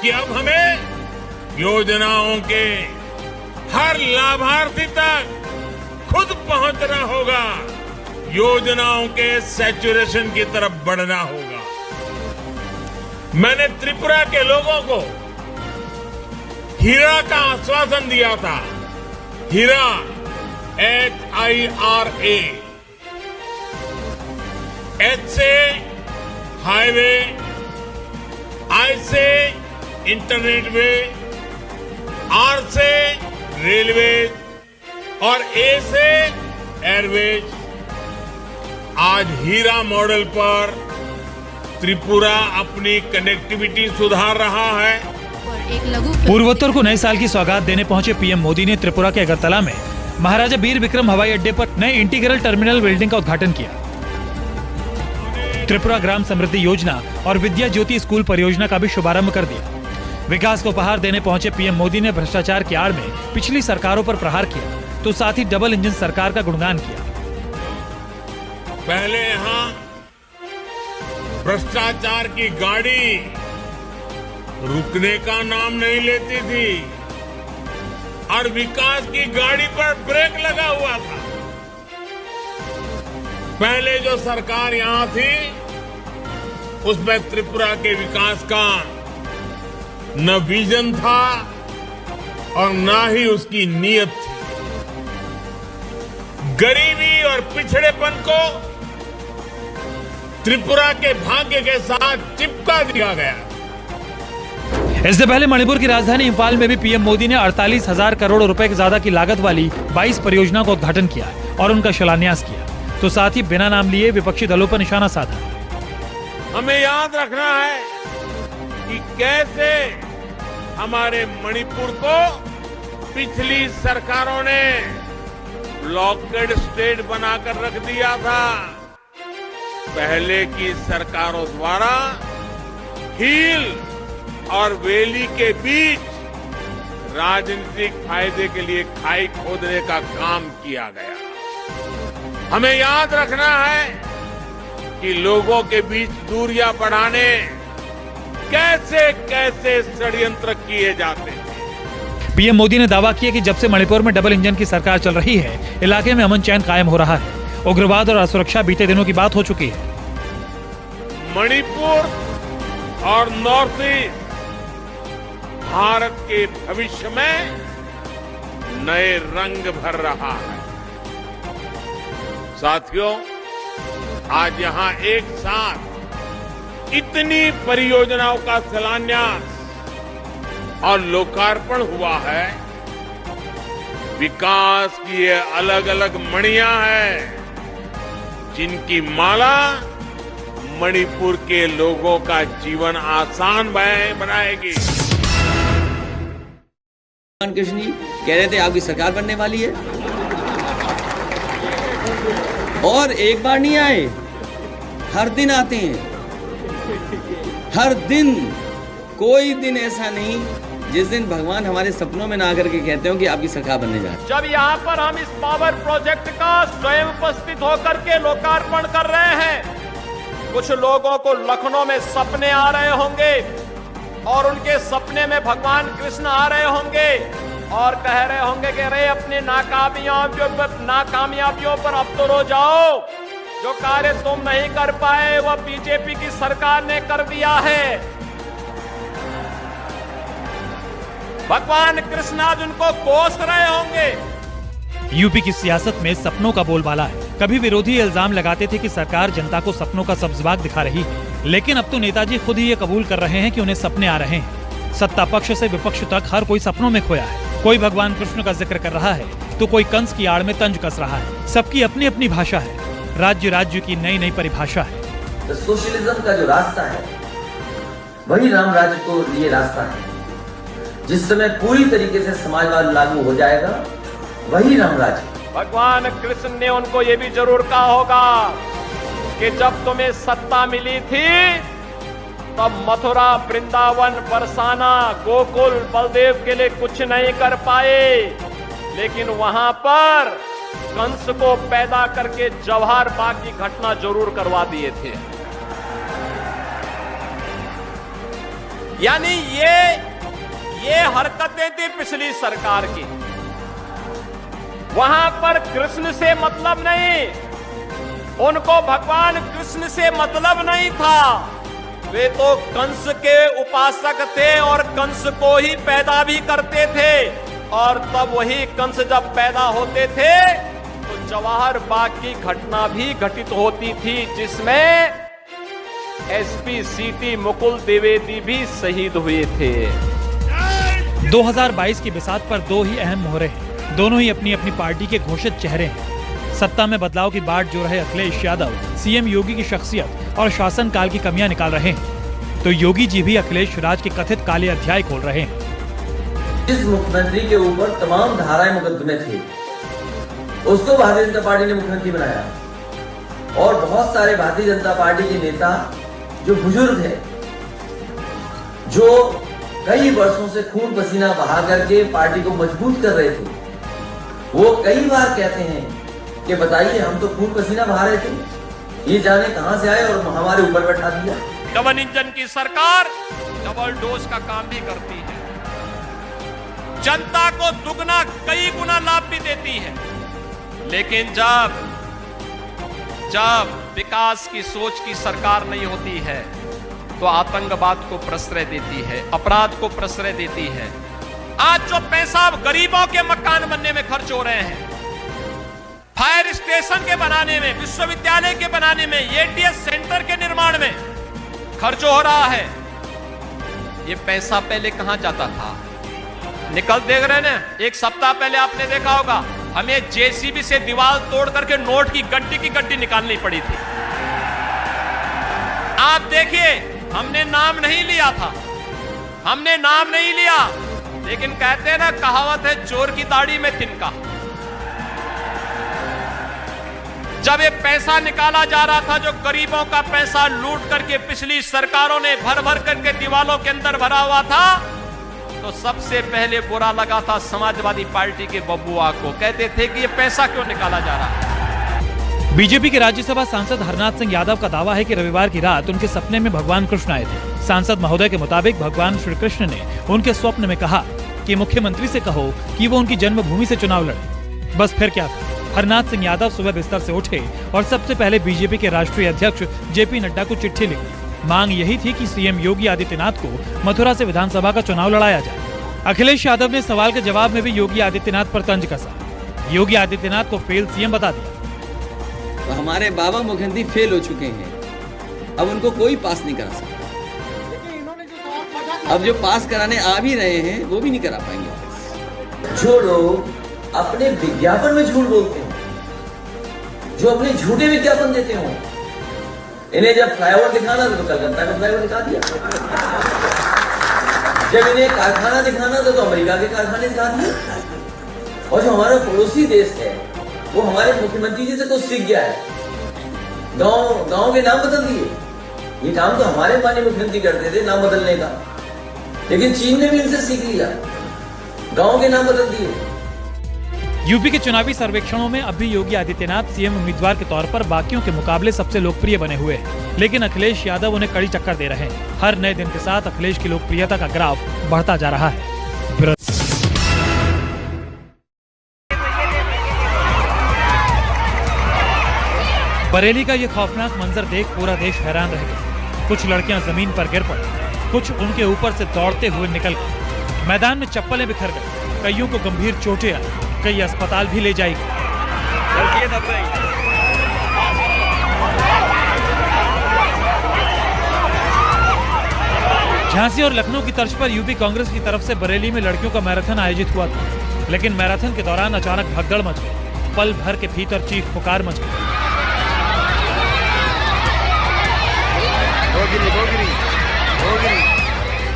कि अब हमें योजनाओं के हर लाभार्थी तक खुद पहुंचना होगा, योजनाओं के सैचुरेशन की तरफ बढ़ना होगा। मैंने त्रिपुरा के लोगों को हीरा का आश्वासन दिया था। हीरा HIRA, H से हाईवे, I से इंटरनेट वे, R से रेलवे और A से एयरवेज। आज हीरा मॉडल पर त्रिपुरा अपनी कनेक्टिविटी सुधार रहा है। पूर्वोत्तर को नए साल की सौगात देने पहुंचे पीएम मोदी ने त्रिपुरा के अगरतला में महाराजा बीर विक्रम हवाई अड्डे पर नए इंटीग्रल टर्मिनल बिल्डिंग का उद्घाटन किया। त्रिपुरा ग्राम समृद्धि योजना और विद्या ज्योति स्कूल परियोजना का भी शुभारंभ कर दिया। विकास को उपहार देने पहुंचे पीएम मोदी ने भ्रष्टाचार की आड़ में पिछली सरकारों पर प्रहार किया, तो साथ ही डबल इंजन सरकार का गुणगान किया। पहले यहाँ भ्रष्टाचार की गाड़ी रुकने का नाम नहीं लेती थी और विकास की गाड़ी पर ब्रेक लगा हुआ था। पहले जो सरकार यहां थी उसमें त्रिपुरा के विकास का न विजन था और न ही उसकी नीयत थी। गरीबी और पिछड़ेपन को त्रिपुरा के भाग्य के साथ चिपका दिया गया। इससे पहले मणिपुर की राजधानी इंफाल में भी पीएम मोदी ने 48,000 करोड़ रुपए से ज्यादा की लागत वाली 22 परियोजनाओं का उद्घाटन किया और उनका शिलान्यास किया, तो साथ ही बिना नाम लिए विपक्षी दलों पर निशाना साधा। हमें याद रखना है कि कैसे हमारे मणिपुर को पिछली सरकारों ने ब्लॉकेड स्टेट बनाकर रख दिया था। पहले की सरकारों द्वारा हील और वैली के बीच राजनीतिक फायदे के लिए खाई खोदने का काम किया गया। हमें याद रखना है कि लोगों के बीच दूरियां बढ़ाने कैसे कैसे षड्यंत्र किए जाते थे। पीएम मोदी ने दावा किया कि जब से मणिपुर में डबल इंजन की सरकार चल रही है, इलाके में अमन चैन कायम हो रहा है। उग्रवाद और असुरक्षा बीते दिनों की बात हो चुकी है। मणिपुर और नॉर्थ ईस्ट भारत के भविष्य में नए रंग भर रहा है। साथियों, आज यहां एक साथ इतनी परियोजनाओं का शिलान्यास और लोकार्पण हुआ है। विकास की ये अलग अलग मणियां हैं जिनकी माला मणिपुर के लोगों का जीवन आसान बनाएगी। कृष्ण जी कह रहे थे आपकी सरकार बनने वाली है, और एक बार नहीं आए, हर दिन आते हैं। हर दिन, कोई दिन ऐसा नहीं जिस दिन भगवान हमारे सपनों में ना आकर के कहते हो कि आपकी सरकार बनने जा रही है। जब यहाँ पर हम इस पावर प्रोजेक्ट का स्वयं उपस्थित होकर के लोकार्पण कर रहे हैं, कुछ लोगों को लखनऊ में सपने आ रहे होंगे और उनके सपने में भगवान कृष्ण आ रहे होंगे और कह रहे होंगे कि अरे अपने नाकामयाबियों पर अब तो रो जाओ, जो कार्य तुम नहीं कर पाए वह बीजेपी की सरकार ने कर दिया है। भगवान कृष्ण आज उनको कोस रहे होंगे। यूपी की सियासत में सपनों का बोलबाला है। कभी विरोधी इल्जाम लगाते थे कि सरकार जनता को सपनों का सब्ज़बाग दिखा रही है, लेकिन अब तो नेताजी खुद ही ये कबूल कर रहे हैं कि उन्हें सपने आ रहे हैं। सत्ता पक्ष से विपक्ष तक हर कोई सपनों में खोया है। कोई भगवान कृष्ण का जिक्र कर रहा है तो कोई कंस की आड़ में तंज कस रहा है। सबकी अपनी अपनी भाषा है, राज्य की नई नई परिभाषा है। तो सोशलिज्म का जो रास्ता है वही राम राज्य को लिए रास्ता है। जिस समय पूरी तरीके से समाजवाद लागू हो जाएगा वही राम राज्य। भगवान कृष्ण ने उनको ये भी जरूर कहा होगा कि जब तुम्हें सत्ता मिली थी तब मथुरा, वृंदावन, बरसाना, गोकुल, बलदेव के लिए कुछ नहीं कर पाए, लेकिन वहां पर कंस को पैदा करके जवाहर बाग की घटना जरूर करवा दिए थे। यानी ये हरकतें थी पिछली सरकार की। वहां पर कृष्ण से मतलब नहीं, उनको भगवान कृष्ण से मतलब नहीं था। वे तो कंस के उपासक थे और कंस को ही पैदा भी करते थे। और तब वही कंस जब पैदा होते थे तो जवाहर बाग की घटना भी घटित होती थी, जिसमें एसपी सीटी मुकुल द्विवेदी भी शहीद हुए थे। 2022 की बिसात पर दो ही अहम मोहरे हैं। दोनों ही अपनी अपनी पार्टी के घोषित चेहरे हैं। सत्ता में बदलाव की बाट जो रहे अखिलेश यादव सीएम योगी की शख्सियत और शासनकाल की कमियां निकाल रहे हैं, तो योगी जी भी अखिलेश राज के कथित काले अध्याय खोल रहे हैं। जिस मुख्यमंत्री के ऊपर तमाम धाराएं मुकदमे थे, उसको भारतीय जनता पार्टी ने मुख्यमंत्री बनाया। और बहुत सारे भारतीय जनता पार्टी के नेता जो बुजुर्ग हैं, जो कई वर्षों से खून पसीना बहा करके पार्टी को मजबूत कर रहे थे, वो कई बार कहते हैं कि बताइए हम तो खून पसीना बहा रहे थे, ये जाने कहां से आए और हमारे ऊपर बैठा दिया। डबल इंजन की सरकार डबल डोज का काम भी करती है, जनता को दुगना कई गुना लाभ भी देती है। लेकिन जब विकास की सोच की सरकार नहीं होती है तो आतंकवाद को प्रश्रय देती है, अपराध को प्रश्रय देती है। आज जो पैसा गरीबों के मकान बनने में खर्च हो रहे हैं, फायर स्टेशन के बनाने में, विश्वविद्यालय के बनाने में, एटीएस सेंटर के निर्माण में खर्च हो रहा है, ये पैसा पहले कहां जाता था? निकल देख रहे हैं, एक सप्ताह पहले आपने देखा होगा, हमें जेसीबी से दीवार तोड़ करके नोट की गड्डी निकालनी पड़ी थी। आप देखिए, हमने नाम नहीं लिया था, हमने नाम नहीं लिया, लेकिन कहते हैं ना, कहावत है चोर की दाढ़ी में तिनका। जब ये पैसा निकाला जा रहा था, जो गरीबों का पैसा लूट करके पिछली सरकारों ने भर भर करके दीवालों के अंदर भरा हुआ था, तो सबसे पहले बुरा लगा था समाजवादी पार्टी के बबुआ को। कहते थे कि ये पैसा क्यों निकाला जा रहा है। बीजेपी के राज्यसभा सांसद हरनाथ सिंह यादव का दावा है कि रविवार की रात उनके सपने में भगवान कृष्ण आए थे। सांसद महोदय के मुताबिक भगवान श्री कृष्ण ने उनके स्वप्न में कहा कि मुख्यमंत्री से कहो कि वो उनकी जन्मभूमि से चुनाव लड़े। बस फिर क्या था, हरनाथ सिंह यादव सुबह बिस्तर से उठे और सबसे पहले बीजेपी के राष्ट्रीय अध्यक्ष जेपी नड्डा को चिट्ठी लिखी। मांग यही थी कि सीएम योगी आदित्यनाथ को मथुरा से विधानसभा का चुनाव लड़ाया जाए। अखिलेश यादव ने सवाल के जवाब में भी योगी आदित्यनाथ पर तंज कसा। योगी आदित्यनाथ को फेल सीएम बता दिया। तो हमारे बाबा मुख्यमंत्री फेल हो चुके हैं, अब उनको कोई पास नहीं करा सकता। अब जो पास कराने आ भी रहे हैं वो भी नहीं करा पाएंगे। जो लोग अपने विज्ञापन में झूठ बोलते हैं, जो अपने झूठे विज्ञापन देते हो, इन्हें जब फ्लाईओवर दिखाना था तो कलकत्ता का फ्लाईओवर दिखा दिया, जब इन्हें कारखाना दिखाना था तो अमेरिका के कारखाने दिखा दिए। और जो हमारा पड़ोसी देश है वो हमारे मुख्यमंत्री जी से कुछ सीख गया है, गांव के नाम बदल दिए। ये काम तो हमारे माननीय मुख्यमंत्री करते थे, नाम बदलने का, लेकिन चीन ने भी इनसे सीख लिया, गांव के नाम बदल दिए। यूपी के चुनावी सर्वेक्षणों में अब भी योगी आदित्यनाथ सीएम उम्मीदवार के तौर पर बाकियों के मुकाबले सबसे लोकप्रिय बने हुए हैं, लेकिन अखिलेश यादव उन्हें कड़ी टक्कर दे रहे हैं। हर नए दिन के साथ अखिलेश की लोकप्रियता का ग्राफ बढ़ता जा रहा है। बरेली का ये खौफनाक मंजर देख पूरा देश हैरान रह गया। कुछ लड़कियां जमीन पर गिर पड़ी, कुछ उनके ऊपर से दौड़ते हुए निकल गए। मैदान में चप्पलें बिखर गई, कईयों को गंभीर चोटें आई, कई अस्पताल भी ले जाई गई। झांसी और लखनऊ की तर्ज पर यूपी कांग्रेस की तरफ से बरेली में लड़कियों का मैराथन आयोजित हुआ था, लेकिन मैराथन के दौरान अचानक भगदड़ मच गई। पल भर के भीतर चीख पुकार मच गई।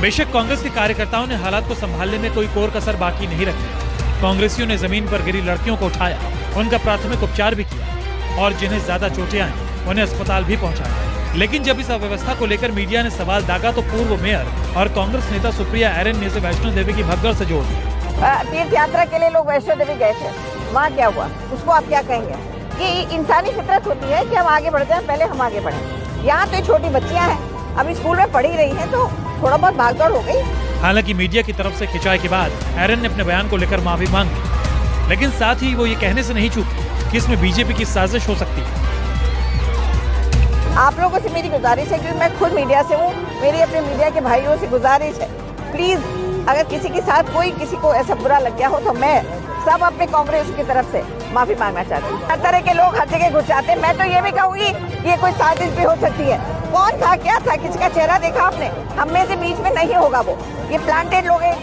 बेशक कांग्रेस के कार्यकर्ताओं ने हालात को संभालने में कोई कोर कसर बाकी नहीं रखी। कांग्रेसियों ने जमीन पर गिरी लड़कियों को उठाया, उनका प्राथमिक उपचार भी किया और जिन्हें ज्यादा चोटें आई उन्हें अस्पताल भी पहुंचाया। लेकिन जब इस अव्यवस्था को लेकर मीडिया ने सवाल दागा तो पूर्व मेयर और कांग्रेस नेता सुप्रिया एरन ने इसे वैष्णो देवी की भगदड़ से जोड़ दिया। तीर्थ यात्रा के लिए लोग वैष्णो देवी गए थे, वहाँ क्या हुआ उसको आप क्या कहेंगे? कि इंसानी फितरत होती है कि हम आगे बढ़ जाएं, पहले हम आगे बढ़ें। यहाँ तो छोटी बच्चियाँ हैं, अभी स्कूल में पढ़ ही रही हैं, तो थोड़ा बहुत भागदौड़ हो गई। हालांकि मीडिया की तरफ से खिंचाई के बाद एरन ने अपने बयान को लेकर माफी मांग ली, लेकिन साथ ही वो ये कहने से नहीं चूकी कि इसमें बीजेपी की साजिश हो सकती है। आप लोगों से मेरी गुजारिश है, क्योंकि मैं खुद मीडिया से हूँ, मेरी अपने मीडिया के भाइयों से गुजारिश है, प्लीज अगर किसी के साथ कोई किसी को ऐसा बुरा लग गया हो तो मैं सब अपने कांग्रेस की तरफ से माफी मांगना चाहती हूँ। हर तरह के लोग हर जगह घुस जाते हैं। मैं तो ये भी कहूँगी ये कोई साजिश भी हो सकती है। कौन था, क्या था, किसी का चेहरा देखा आपने? हम में से बीच में नहीं होगा वो, ये प्लांटेड लोग हैं।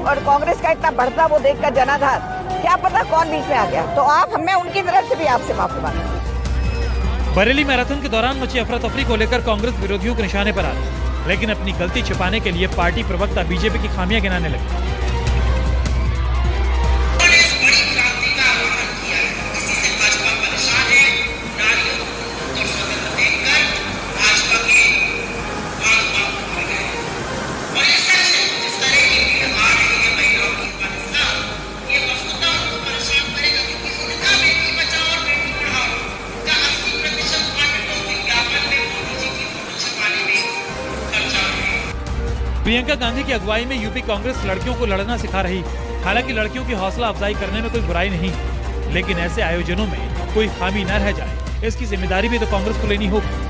और कांग्रेस का इतना बढ़ता वो देखकर जनाधार, क्या पता कौन बीच में आ गया। तो आप हमें उनकी तरफ से भी आपसे माफी मांगना। बरेली मैराथन के दौरान मची अफरा तफरी को लेकर कांग्रेस विरोधियों के निशाने पर आ गई, लेकिन अपनी गलती छिपाने के लिए पार्टी प्रवक्ता बीजेपी की खामियां गिनाने लगे। प्रियंका गांधी की अगुवाई में यूपी कांग्रेस लड़कियों को लड़ना सिखा रही। हालांकि लड़कियों की हौसला अफजाई करने में कोई बुराई नहीं, लेकिन ऐसे आयोजनों में कोई खामी न रह जाए, इसकी जिम्मेदारी भी तो कांग्रेस को लेनी होगी।